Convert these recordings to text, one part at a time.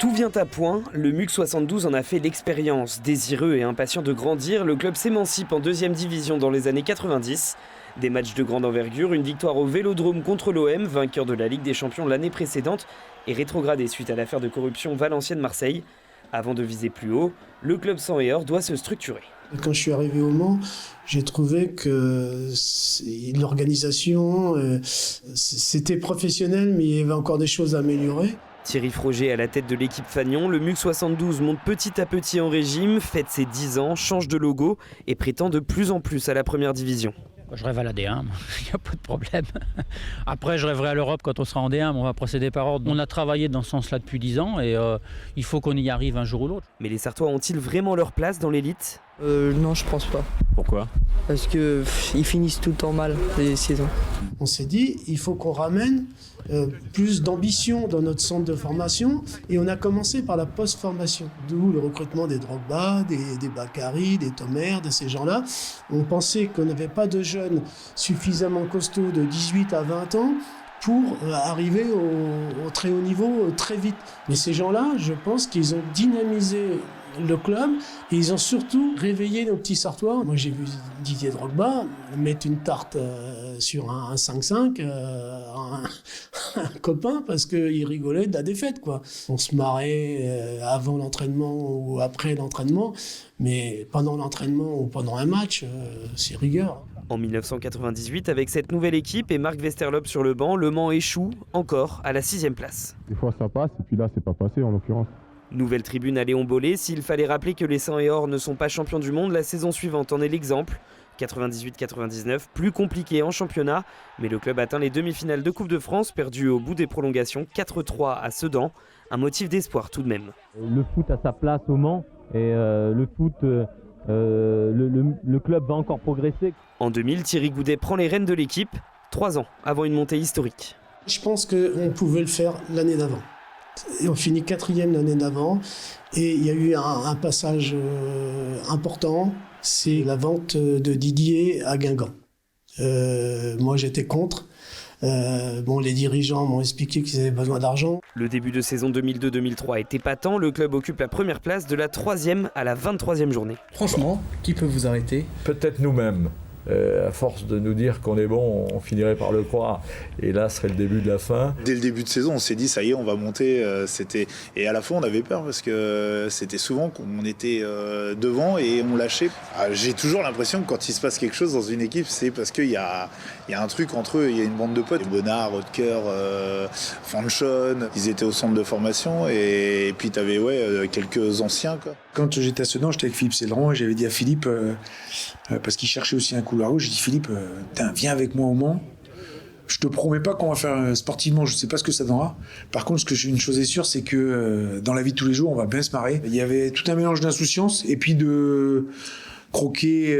Tout vient à point, le MUC 72 en a fait l'expérience. Désireux et impatient de grandir, le club s'émancipe en 2e division dans les années 90. Des matchs de grande envergure, une victoire au Vélodrome contre l'OM, vainqueur de la Ligue des Champions l'année précédente, et rétrogradé suite à l'affaire de corruption Valenciennes-Marseille. Avant de viser plus haut, le club 100 et or doit se structurer. Quand je suis arrivé au Mans, j'ai trouvé que l'organisation, c'était professionnel, mais il y avait encore des choses à améliorer. Thierry Froger à la tête de l'équipe Fagnon, le MUC 72 monte petit à petit en régime, fête ses 10 ans, change de logo et prétend de plus en plus à la première division. Je rêve à la D1, il n'y a pas de problème. Après, je rêverai à l'Europe quand on sera en D1, mais on va procéder par ordre. On a travaillé dans ce sens-là depuis 10 ans et il faut qu'on y arrive un jour ou l'autre. Mais les Sartois ont-ils vraiment leur place dans l'élite ? Non, je pense pas. Pourquoi ? Parce qu'ils finissent tout le temps mal, les saisons. On s'est dit, il faut qu'on ramène plus d'ambition dans notre centre de formation et on a commencé par la post-formation. D'où le recrutement des Drogba, des Bakary, des Tomer, de ces gens-là. On pensait qu'on n'avait pas de jeunes suffisamment costauds de 18 à 20 ans pour arriver au très haut niveau très vite. Mais ces gens-là, je pense qu'ils ont dynamisé le club et ils ont surtout réveillé nos petits Sartois. Moi j'ai vu Didier Drogba mettre une tarte sur un 5-5 un copain parce qu'il rigolait de la défaite, quoi. On se marrait avant l'entraînement ou après l'entraînement, mais pendant l'entraînement ou pendant un match, c'est rigueur. En 1998, avec cette nouvelle équipe et Marc Westerlop sur le banc, le Mans échoue encore à la 6e place. Des fois ça passe et puis là c'est pas passé en l'occurrence. Nouvelle tribune à Léon Bollé, s'il fallait rappeler que les 100 et or ne sont pas champions du monde, la saison suivante en est l'exemple. 98-99, plus compliqué en championnat, mais le club atteint les demi-finales de Coupe de France, perdu au bout des prolongations 4-3 à Sedan. Un motif d'espoir tout de même. Le foot a sa place au Mans et le club va encore progresser. En 2000, Thierry Goudet prend les rênes de l'équipe, 3 ans avant une montée historique. Je pense qu'on pouvait le faire l'année d'avant. Et on finit 4e l'année d'avant et il y a eu un passage important, c'est la vente de Didier à Guingamp. Moi j'étais contre. Les dirigeants m'ont expliqué qu'ils avaient besoin d'argent. Le début de saison 2002-2003 est épatant. Le club occupe la première place de la 3e à la 23e journée. Franchement, qui peut vous arrêter ? Peut-être nous-mêmes. À force de nous dire qu'on est bon, on finirait par le croire. Et là, ce serait le début de la fin. Dès le début de saison, on s'est dit, ça y est, on va monter. Et à la fois, on avait peur parce que c'était souvent qu'on était devant et on lâchait. J'ai toujours l'impression que quand il se passe quelque chose dans une équipe, c'est parce qu'il y a un truc entre eux. Il y a une bande de potes. Bonnard, Rutger, Fanchon, ils étaient au centre de formation. Et puis, tu avais quelques anciens, quoi. Quand j'étais à Sedan, j'étais avec Philippe Céleron et j'avais dit à Philippe, parce qu'il cherchait aussi un couloir rouge, j'ai dit Philippe, viens avec moi au Mans. Je te promets pas qu'on va faire sportivement, je sais pas ce que ça donnera. Par contre, une chose est sûre, c'est que dans la vie de tous les jours, on va bien se marrer. Il y avait tout un mélange d'insouciance et puis de croquer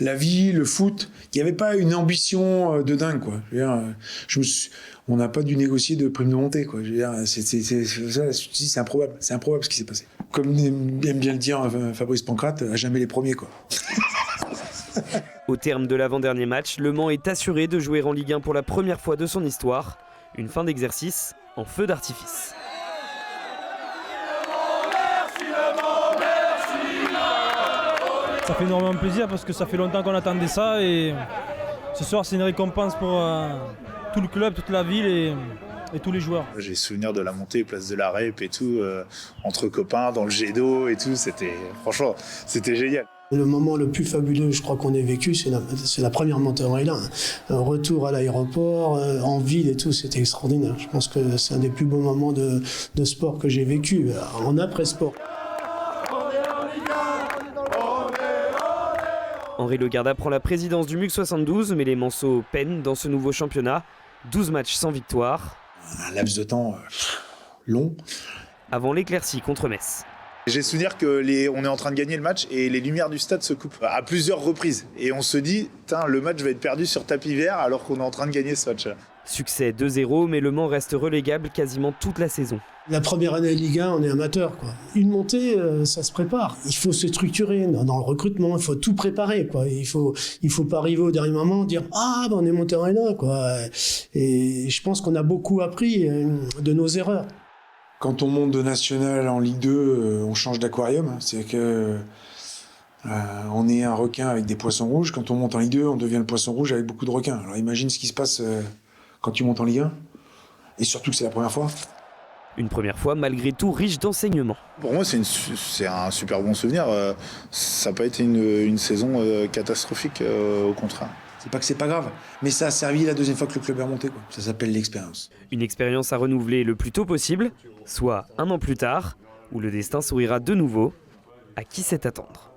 la vie, le foot. Il n'y avait pas une ambition de dingue, quoi. Je veux dire, on n'a pas dû négocier de prime de montée, quoi. Je veux dire, c'est improbable. C'est improbable ce qui s'est passé. Comme aime bien le dire Fabrice Pancrate, à jamais les premiers, quoi. Au terme de l'avant-dernier match, Le Mans est assuré de jouer en Ligue 1 pour la première fois de son histoire. Une fin d'exercice en feu d'artifice. Ça fait énormément plaisir parce que ça fait longtemps qu'on attendait ça et ce soir c'est une récompense pour tout le club, toute la ville et tous les joueurs. J'ai souvenir de la montée place de la Rep et tout, entre copains dans le jet d'eau et tout, franchement c'était génial. Le moment le plus fabuleux, je crois qu'on ait vécu, c'est la première montée en L1. Un retour à l'aéroport, en ville et tout, c'était extraordinaire. Je pense que c'est un des plus beaux moments de sport que j'ai vécu, en après-sport. Henri Legarda prend la présidence du MUC 72, mais les Manceaux peinent dans ce nouveau championnat. 12 matchs sans victoire. Un laps de temps long. Avant l'éclaircie contre Metz. J'ai souvenir qu'on est en train de gagner le match et les lumières du stade se coupent à plusieurs reprises. Et on se dit, le match va être perdu sur tapis vert alors qu'on est en train de gagner ce match-là. Succès 2-0, mais Le Mans reste relégable quasiment toute la saison. La première année Ligue 1, on est amateur, quoi. Une montée, ça se prépare. Il faut se structurer dans le recrutement, il faut tout préparer, quoi. Il faut pas arriver au dernier moment dire on est monté en L1, quoi. Et je pense qu'on a beaucoup appris de nos erreurs. Quand on monte de national en Ligue 2, on change d'aquarium. C'est-à-dire que on est un requin avec des poissons rouges. Quand on monte en Ligue 2, on devient le poisson rouge avec beaucoup de requins. Alors imagine ce qui se passe quand tu montes en Ligue 1. Et surtout que c'est la première fois. Une première fois malgré tout riche d'enseignements. Pour moi, c'est un super bon souvenir. Ça n'a pas été une saison catastrophique, au contraire. C'est pas que c'est pas grave, mais ça a servi la deuxième fois que le club est remonté, quoi. Ça s'appelle l'expérience. Une expérience à renouveler le plus tôt possible, soit 1 an plus tard, où le destin sourira de nouveau à qui sait attendre.